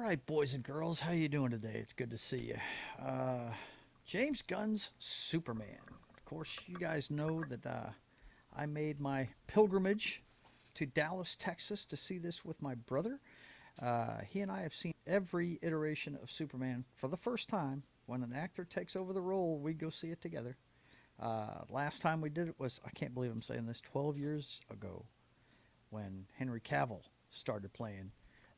right, boys and girls, how you doing today? It's good to see you. James Gunn's Superman. Of course, you guys know that I made my pilgrimage to Dallas, Texas, to see this with my brother. He and I have seen every iteration of Superman for the first time. When an actor takes over the role, we go see it together. Last time we did it was, I can't believe I'm saying this, 12 years ago when Henry Cavill started playing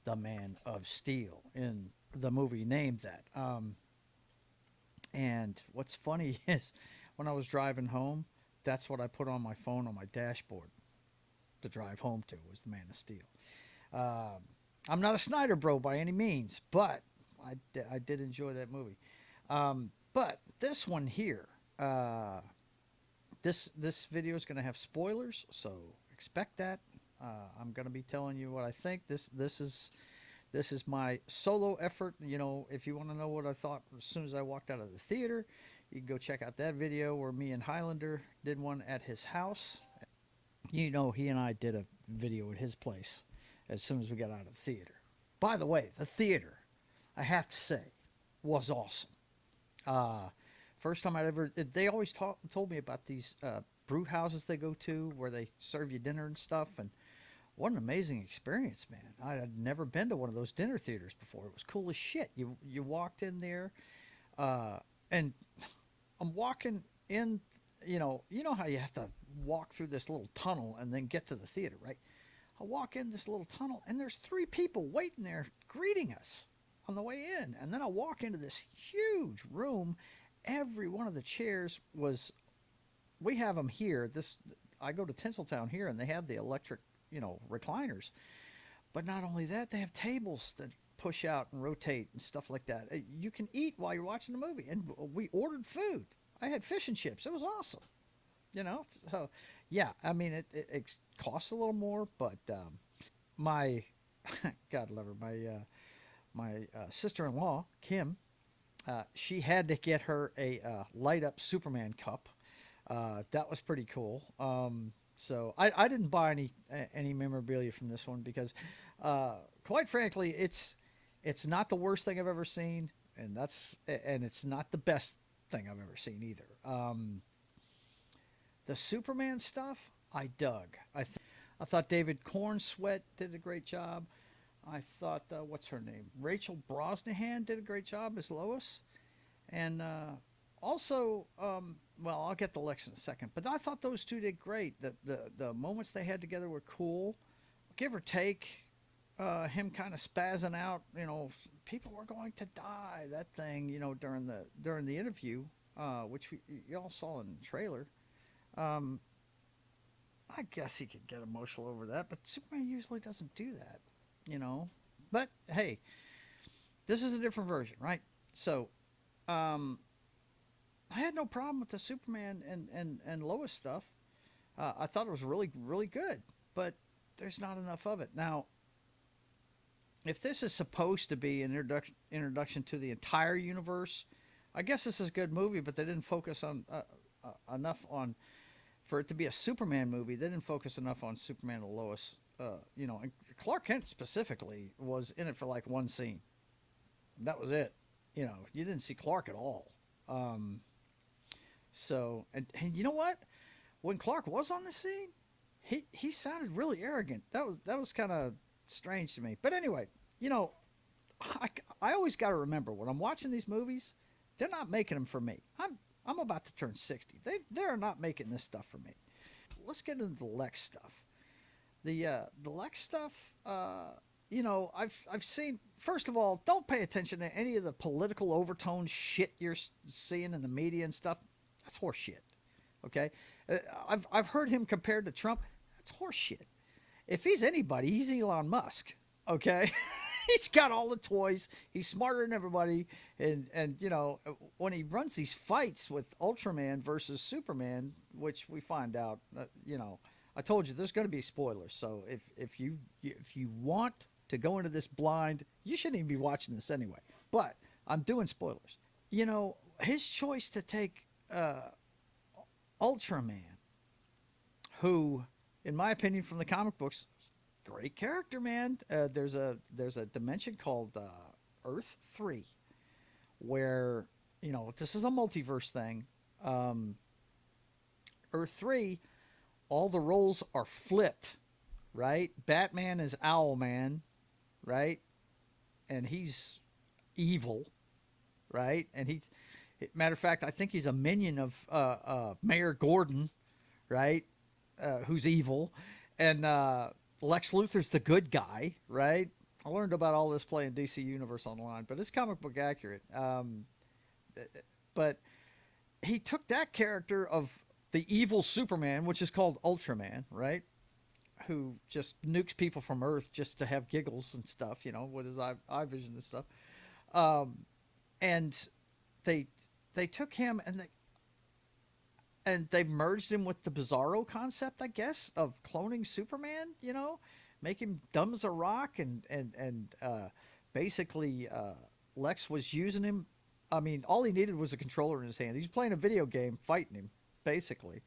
the Man of Steel in the movie named that. And what's funny is when I was driving home, that's what I put on my phone on my dashboard to drive home to was the Man of Steel. Um, I'm not a Snyder bro by any means, but I did enjoy that movie. But this one here, this video is going to have spoilers, so expect that. I'm going to be telling you what I think. This is my solo effort. You know, if you want to know what I thought as soon as I walked out of the theater, you can go check out that video where me and Highlander did one at his house. You know, he and I did a video at his place as soon as we got out of the theater. By the way, the theater, I have to say, was awesome. Uh, First time I'd ever. They always told me about these brew houses they go to where they serve you dinner and stuff, and what an amazing experience, man! I had never been to one of those dinner theaters before. It was cool as shit. You walked in there, uh, and I'm walking in. You know how you have to walk through this little tunnel and then get to the theater, right? I walk in this little tunnel, and there's three people waiting there greeting us on the way in, and then I walk into this huge room. Every one of the chairs was. We have them here. This I go to Tinseltown here, and they have the electric, recliners. But not only that, they have tables that push out and rotate and stuff like that. You can eat while you're watching the movie, and we ordered food. I had fish and chips. It was awesome. You know, so yeah. I mean, it costs a little more, but my God love her, my sister-in-law Kim, she had to get her a light up Superman cup. That was pretty cool. So I didn't buy any memorabilia from this one because, quite frankly, it's not the worst thing I've ever seen, and it's not the best thing I've ever seen either. The Superman stuff I dug. I thought David Cornsweet did a great job. I thought what's her name, Rachel Brosnahan did a great job as Lois, and also, well, I'll get to Lex in a second, but I thought those two did great. The moments they had together were cool, give or take. Him kind of spazzing out, people were going to die. That thing, during the interview, which y'all saw in the trailer. Um, I guess he could get emotional over that, but Superman usually doesn't do that, you know. But hey, this is a different version, right? So, um, I had no problem with the Superman and Lois stuff. I thought it was really, really good, but there's not enough of it. Now, if this is supposed to be an introduction to the entire universe, I guess this is a good movie, but they didn't focus on enough on for it to be a Superman movie. They didn't focus enough on Superman and Lois. And Clark Kent specifically was in it for like one scene. That was it. You didn't see Clark at all. Um, and you know what? When Clark was on the scene, he sounded really arrogant. That was kind of strange to me. But anyway, you know, I, I always got to remember when I'm watching these movies, they're not making them for me. I'm about to turn 60. They're not making this stuff for me. Let's get into the Lex stuff. The Lex stuff. I've seen. First of all, don't pay attention to any of the political overtone shit you're seeing in the media and stuff. That's horse shit. Okay, I've heard him compared to Trump. That's horse shit. If he's anybody, he's Elon Musk. Okay, he's got all the toys. He's smarter than everybody. And when he runs these fights with Ultraman versus Superman, which we find out, I told you there's going to be spoilers. So if you want to go into this blind, you shouldn't even be watching this anyway. But I'm doing spoilers. His choice to take Ultraman, who, in my opinion, from the comic books, great character, man. There's a dimension called Earth 3, where, this is a multiverse thing. Um, Earth 3, all the roles are flipped, right? Batman is Owlman, right? And he's evil, right? And matter of fact, I think he's a minion of Mayor Gordon, right? Who's evil. And Lex Luthor's the good guy, right? I learned about all this playing DC Universe Online, but it's comic book accurate. But he took that character of the evil Superman, which is called Ultraman, right? Who just nukes people from Earth just to have giggles and stuff, with his eye vision and stuff. And they took him and they merged him with the Bizzaro concept, I guess, of cloning Superman. Make him dumb as a rock, and basically Lex was using him. I mean, all he needed was a controller in his hand. He's playing a video game, fighting him, basically.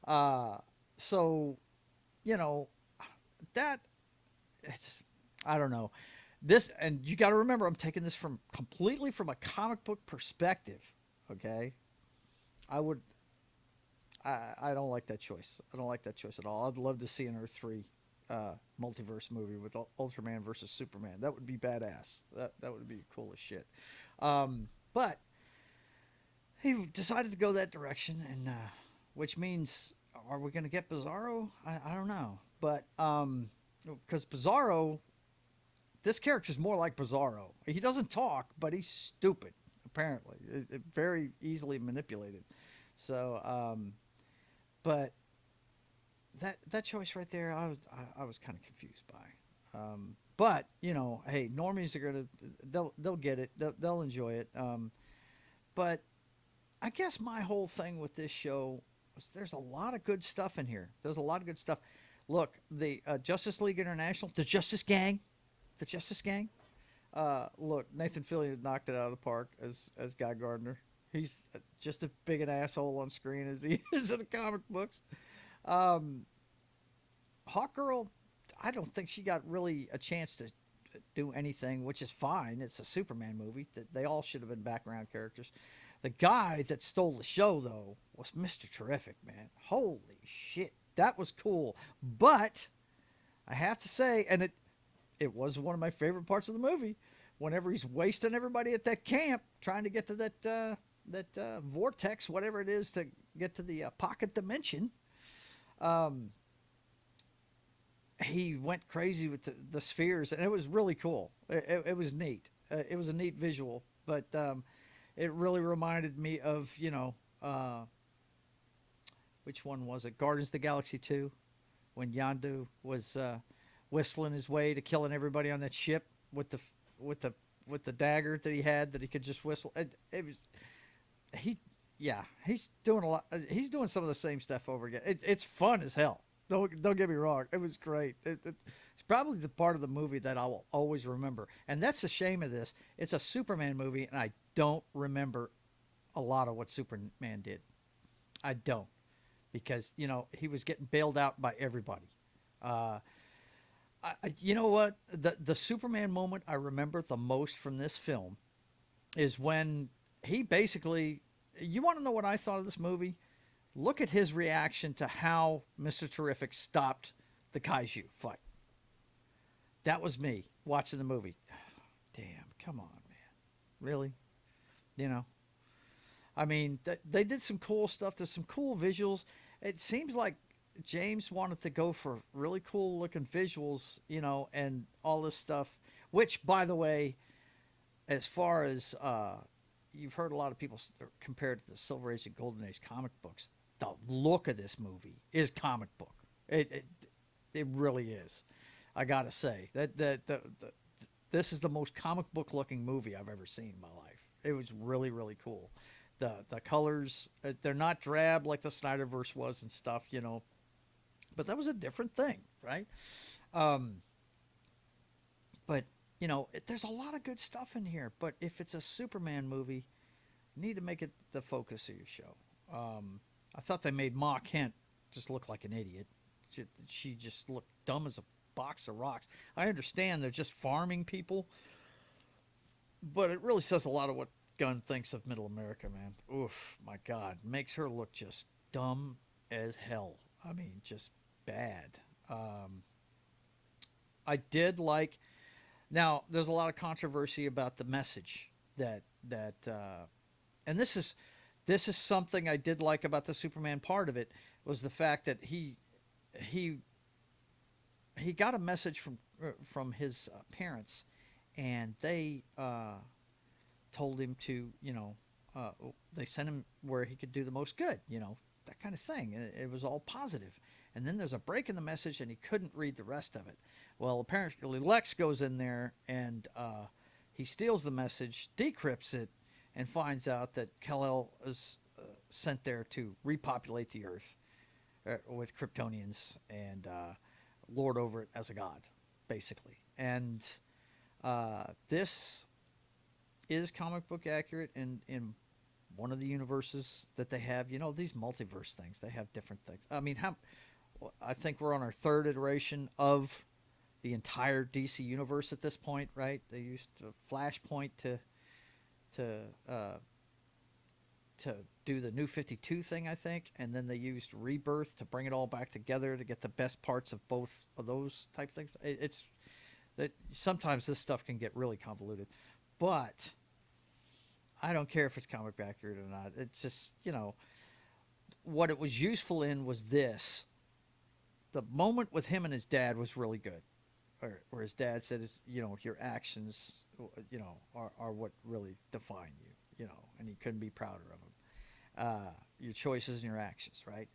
So, you know, that it's I don't know. This, and you got to remember, I'm taking this from completely from a comic book perspective. Okay, I would. I don't like that choice. I don't like that choice at all. I'd love to see an Earth 3 multiverse movie with Ultraman versus Superman. That would be badass. That would be cool as shit. But he decided to go that direction, and which means, are we going to get Bizzaro? I don't know. But because Bizzaro, this character's more like Bizzaro. He doesn't talk, but he's stupid, apparently. Very easily manipulated. So, but that choice right there, I was kind of confused by. But you know, hey, normies are they'll get it, they'll enjoy it. But I guess my whole thing with this show was there's a lot of good stuff in here. There's a lot of good stuff. Look, the Justice League International, the Justice Gang. Look, Nathan Fillion knocked it out of the park as Guy Gardner. He's just as big an asshole on screen as he is in the comic books. Hawkgirl, I don't think she got really a chance to do anything, which is fine. It's a Superman movie. They all should have been background characters. The guy that stole the show, though, was Mr. Terrific, man. Holy shit. That was cool. But I have to say, and it was one of my favorite parts of the movie, whenever he's wasting everybody at that camp trying to get to that vortex, whatever it is, to get to the pocket dimension. He went crazy with the spheres, and it was really cool. It was neat. It was a neat visual, but it really reminded me of, which one was it? Guardians of the Galaxy 2, when Yondu was whistling his way to killing everybody on that ship with the dagger that he had that he could just whistle. He's doing a lot. He's doing some of the same stuff over again. It's fun as hell. Don't get me wrong. It was great. It's probably the part of the movie that I will always remember. And that's the shame of this. It's a Superman movie, and I don't remember a lot of what Superman did. I don't. Because, he was getting bailed out by everybody. You know what? The Superman moment I remember the most from this film is when he basically... You want to know what I thought of this movie? Look at his reaction to how Mr. Terrific stopped the kaiju fight. That was me watching the movie. Damn, come on, man. Really? I mean, they did some cool stuff. There's some cool visuals. It seems like James wanted to go for really cool looking visuals, and all this stuff. Which, by the way, as far as you've heard a lot of people compare it to the Silver Age and Golden Age comic books. The look of this movie is comic book. It really is. I gotta say that this is the most comic book looking movie I've ever seen in my life. It was really, really cool. The colors, they're not drab like the Snyderverse was and stuff, but that was a different thing, right? But there's a lot of good stuff in here. But if it's a Superman movie, you need to make it the focus of your show. I thought they made Ma Kent just look like an idiot. She just looked dumb as a box of rocks. I understand they're just farming people, But it really says a lot of what Gunn thinks of Middle America, man. Oof, my God, makes her look just dumb as hell. I mean, just bad. Um, I did like. Now, there's a lot of controversy about the message and this is something I did like about the Superman part of it was the fact that he he got a message from his parents, and they told him to, uh, they sent him where he could do the most good, that kind of thing. And it was all positive. And then there's a break in the message, and he couldn't read the rest of it. Well, apparently Lex goes in there and he steals the message, decrypts it, and finds out that Kal-El is sent there to repopulate the Earth with Kryptonians and lord over it as a god, basically. And this is comic book accurate in one of the universes that they have. These multiverse things, they have different things. I mean, I think we're on our third iteration of the entire DC universe at this point, right? They used Flashpoint to uh, to do the New 52 thing, I think, and then they used Rebirth to bring it all back together to get the best parts of both of those type things. It's that sometimes this stuff can get really convoluted, but I don't care if it's comic accurate or not. It's just, what it was useful in was this. The moment with him and his dad was really good, where his dad said, your actions, are what really define you, and he couldn't be prouder of them. Your choices and your actions, right?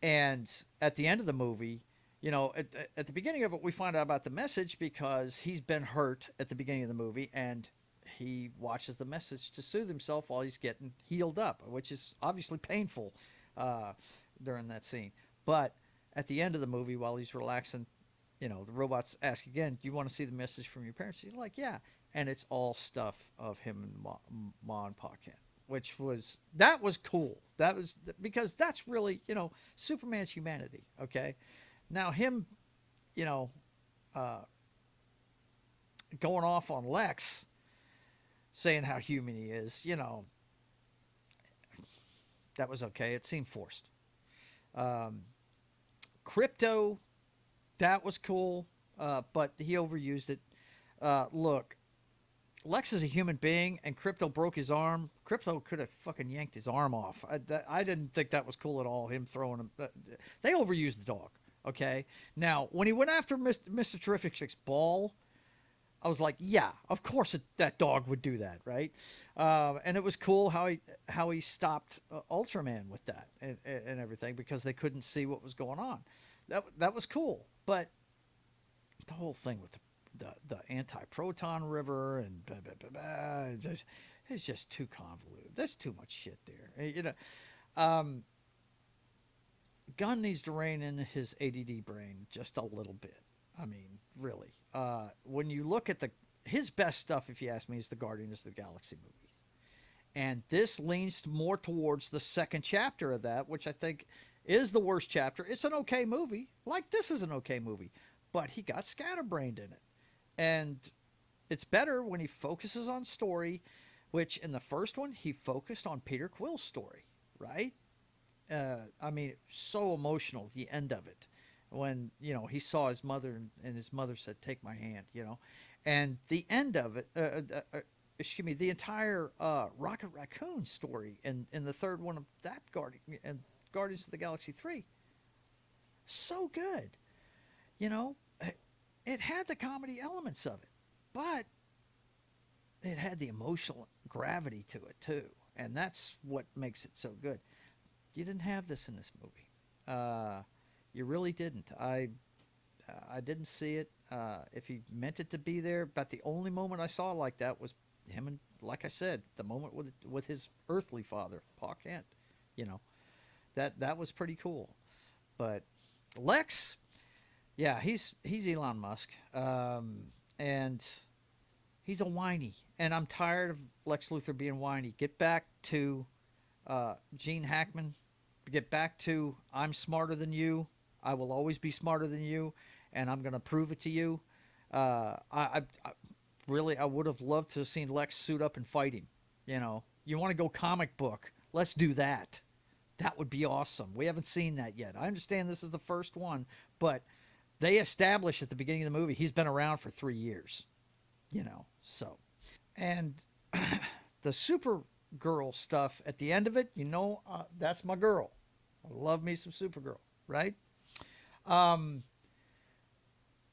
And at the end of the movie, at the beginning of it, we find out about the message because he's been hurt at the beginning of the movie, and he watches the message to soothe himself while he's getting healed up, which is obviously painful during that scene. But at the end of the movie, while he's relaxing, the robots ask again, "Do you want to see the message from your parents?" He's like, "Yeah," and it's all stuff of him and Ma and Pa Kent, which was cool. That was because that's really Superman's humanity. Okay, now him, you know, uh, going off on Lex, saying how human he is, that was okay. It seemed forced. Um, Krypto, that was cool, but he overused it. Look, Lex is a human being, and Krypto broke his arm. Krypto could have fucking yanked his arm off. I didn't think that was cool at all. Him throwing him. They overused the dog. Okay. Now, when he went after Mr. Terrific's ball, I was like, yeah, of course that dog would do that, right? And it was cool how he stopped Ultraman with that and everything because they couldn't see what was going on. That was cool, but the whole thing with the anti-proton river and blah, blah, blah, blah, it's just too convoluted. There's too much shit there. Gunn needs to rein in his ADD brain just a little bit. I mean, really. When you look at his best stuff, if you ask me, is the Guardians of the Galaxy movie. And this leans more towards the second chapter of that, which I think is the worst chapter. It's an okay movie. Like, this is an okay movie. But he got scatterbrained in it. And it's better when he focuses on story, which in the first one, he focused on Peter Quill's story, right? I mean, so emotional, the end of it. When, he saw his mother and his mother said, "Take my hand," And the end of it, excuse me, the entire Rocket Raccoon story in the third one of that Guardians of the Galaxy 3, so good. You know, it had the comedy elements of it, but it had the emotional gravity to it too, and that's what makes it so good. You didn't have this in this movie. You really didn't. I didn't see it. If he meant it to be there, but the only moment I saw like that was him and, like I said, the moment with his earthly father, Pa Kent. You know, that was pretty cool. But Lex, yeah, he's Elon Musk, and he's a whiny, and I'm tired of Lex Luthor being whiny. Get back to Gene Hackman. Get back to I'm smarter than you. I will always be smarter than you, and I'm going to prove it to you. really, I would have loved to have seen Lex suit up and fight him. You know, you want to go comic book? Let's do that. That would be awesome. We haven't seen that yet. I understand this is the first one, but they establish at the beginning of the movie he's been around for 3 years. You know, so and the Supergirl stuff at the end of it, that's my girl. I love me some Supergirl, right? Um,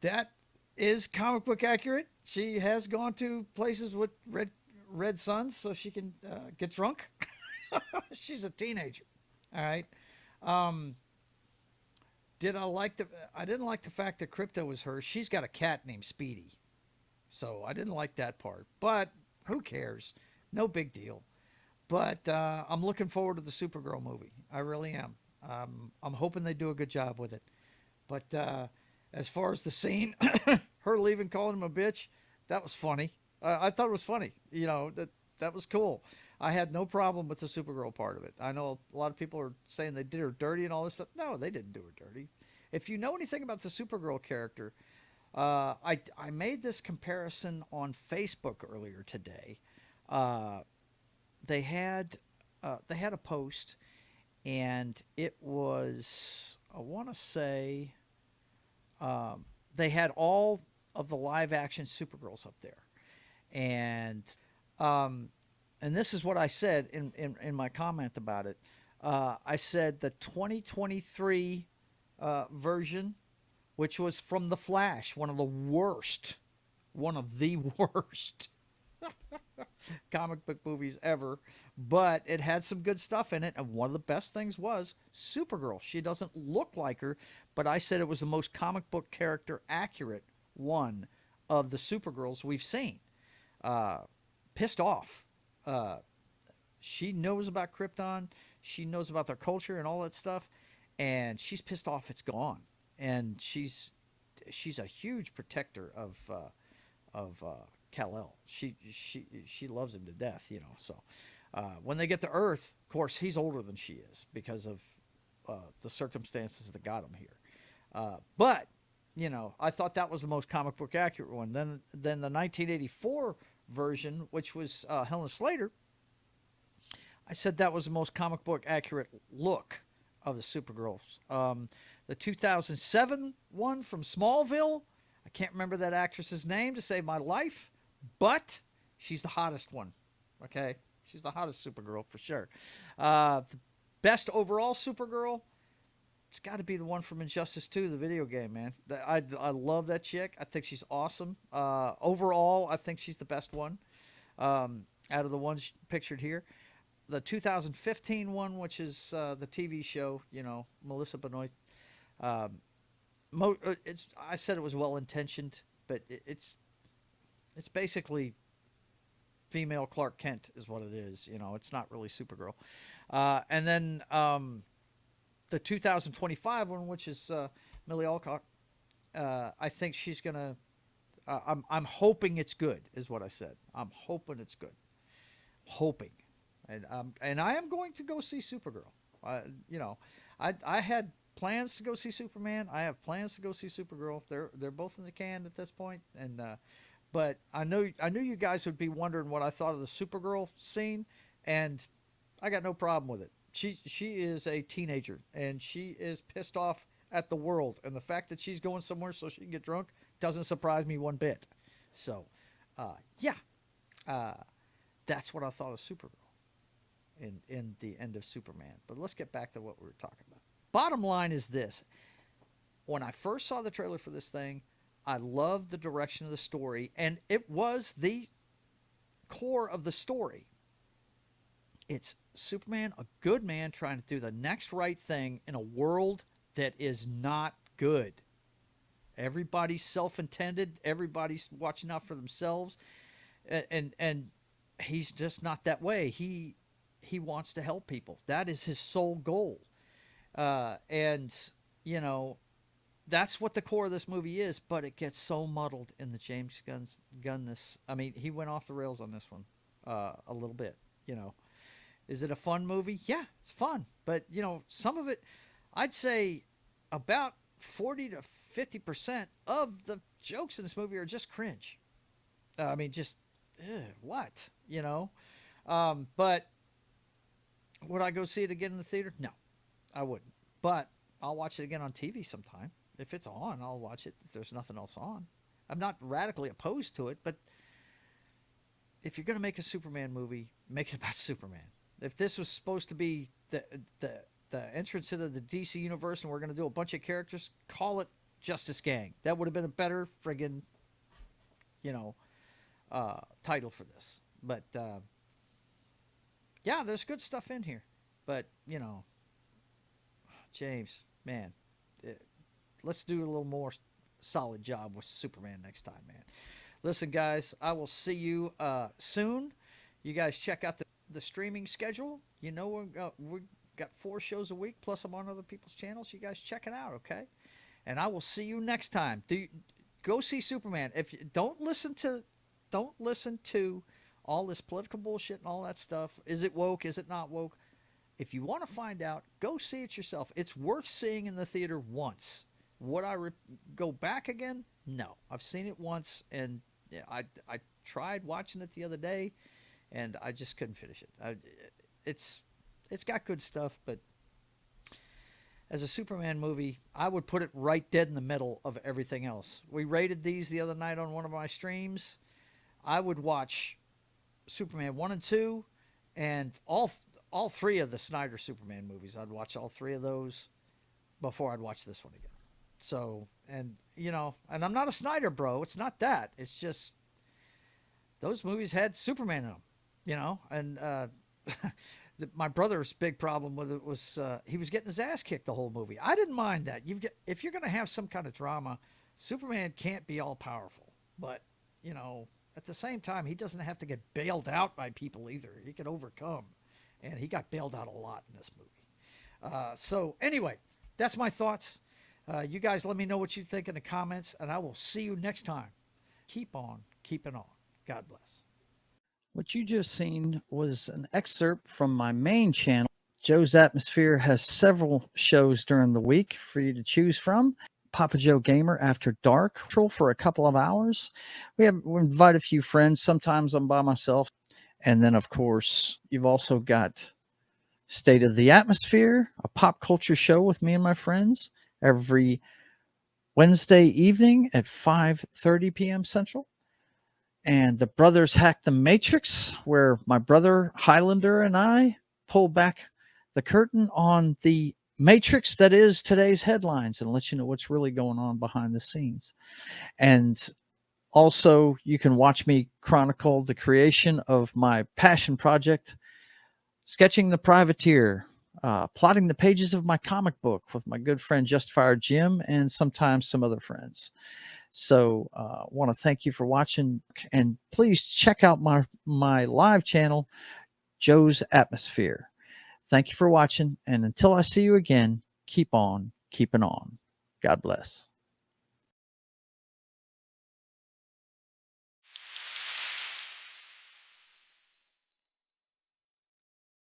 that is comic book accurate. She has gone to places with red suns so she can get drunk. She's a teenager. All right. Um, did I like the? I didn't like the fact that Krypto was her. She's got a cat named Speedy, so I didn't like that part. But who cares? No big deal. But I'm looking forward to the Supergirl movie. I really am. I'm hoping they do a good job with it. But as far as the scene, her leaving, calling him a bitch, that was funny. I thought it was funny. That was cool. I had no problem with the Supergirl part of it. I know a lot of people are saying they did her dirty and all this stuff. No, they didn't do her dirty. If you know anything about the Supergirl character, I made this comparison on Facebook earlier today. Uh, they had a post, and it was, I want to say, they had all of the live action Supergirls up there, and um, and this is what I said in my comment about it. I said the 2023 version, which was from The Flash, one of the worst comic book movies ever, but it had some good stuff in it. And one of the best things was Supergirl. She doesn't look like her, but I said it was the most comic book character accurate one of the Supergirls we've seen. Uh, Pissed off. Uh, she knows about Krypton. She knows about their culture and all that stuff, and she's pissed off it's gone. And she's a huge protector of Kal-El. She loves him to death, So when they get to Earth, of course, he's older than she is because of the circumstances that got him here. But I thought that was the most comic book accurate one. Then the 1984 version, which was Helen Slater, I said that was the most comic book accurate look of the Supergirls. The 2007 one from Smallville, I can't remember that actress's name to save my life, but she's the hottest one. Okay, she's the hottest Supergirl for sure. The best overall Supergirl, it's got to be the one from Injustice 2, the video game, man. I love that chick. I think she's awesome. Overall, I think she's the best one out of the ones pictured here. The 2015 one, which is the TV show, Melissa Benoist. I said it was well intentioned, but it's basically female Clark Kent is what it is. It's not really Supergirl. And then the 2025 one, which is Millie Alcock, I think she's gonna. I'm hoping it's good, is what I said. I'm hoping it's good. Hoping, and I am going to go see Supergirl. I had plans to go see Superman. I have plans to go see Supergirl. They're both in the can at this point, and but I knew you guys would be wondering what I thought of the Supergirl scene, and I got no problem with it. She is a teenager, and she is pissed off at the world, and the fact that she's going somewhere so she can get drunk doesn't surprise me one bit. So, yeah, that's what I thought of Supergirl in the end of Superman. But let's get back to what we were talking about. Bottom line is this: when I first saw the trailer for this thing, I loved the direction of the story, and it was the core of the story. It's Superman, a good man, trying to do the next right thing in a world that is not good. Everybody's self-intended. Everybody's watching out for themselves, and he's just not that way. He wants to help people. That is his sole goal, and that's what the core of this movie is. But it gets so muddled in the James Gunness. I mean, he went off the rails on this one a little bit. Is it a fun movie? Yeah, it's fun. But, some of it, I'd say about 40 to 50% of the jokes in this movie are just cringe. I mean, just what, you know? But would I go see it again in the theater? No, I wouldn't. But I'll watch it again on TV sometime. If it's on, I'll watch it. If there's nothing else on, I'm not radically opposed to it. But if you're going to make a Superman movie, make it about Superman. If this was supposed to be the the entrance into the DC universe, and we're going to do a bunch of characters, call it Justice Gang. That would have been a better friggin', you know, title for this. But yeah, there's good stuff in here. But James, man, let's do a little more solid job with Superman next time, man. Listen, guys, I will see you soon. You guys check out the streaming schedule. We got 4 shows a week, plus I'm on other people's channels. You guys check it out, okay? And I will see you next time. Go see Superman. If you don't listen to all this political bullshit and all that stuff. Is it woke? Is it not woke? If you want to find out, go see it yourself. It's worth seeing in the theater once. Would I go back again? No. I've seen it once, and yeah, I tried watching it the other day, and I just couldn't finish it. It's got good stuff, but as a Superman movie, I would put it right dead in the middle of everything else. We rated these the other night on one of my streams. I would watch Superman 1 and 2 and all 3 of the Snyder Superman movies. I'd watch all 3 of those before I'd watch this one again. So, and and I'm not a Snyder bro. It's not that. It's just those movies had Superman in them, and my brother's big problem with it was he was getting his ass kicked the whole movie. I didn't mind that. If you're going to have some kind of drama, Superman can't be all powerful. But, at the same time, he doesn't have to get bailed out by people either. He can overcome. And he got bailed out a lot in this movie. So anyway, that's my thoughts. You guys let me know what you think in the comments, and I will see you next time. Keep on keeping on. God bless. What you just seen was an excerpt from my main channel. Joe's Atmosphere has several shows during the week for you to choose from. Papa Joe Gamer After Dark for a couple of hours. We invite a few friends. Sometimes I'm by myself. And then, of course, you've also got State of the Atmosphere, a pop culture show with me and my friends every Wednesday evening at 5:30 p.m. Central. And the Brothers Hack the Matrix, where my brother Highlander and I pull back the curtain on the Matrix that is today's headlines and let you know what's really going on behind the scenes. And also, you can watch me chronicle the creation of my passion project, Sketching the Privateer, plotting the pages of my comic book with my good friend Justifier Jim and sometimes some other friends. So I want to thank you for watching, and please check out my live channel, Joe's Atmosphere. Thank you for watching, and until I see you again, keep on keeping on. God bless.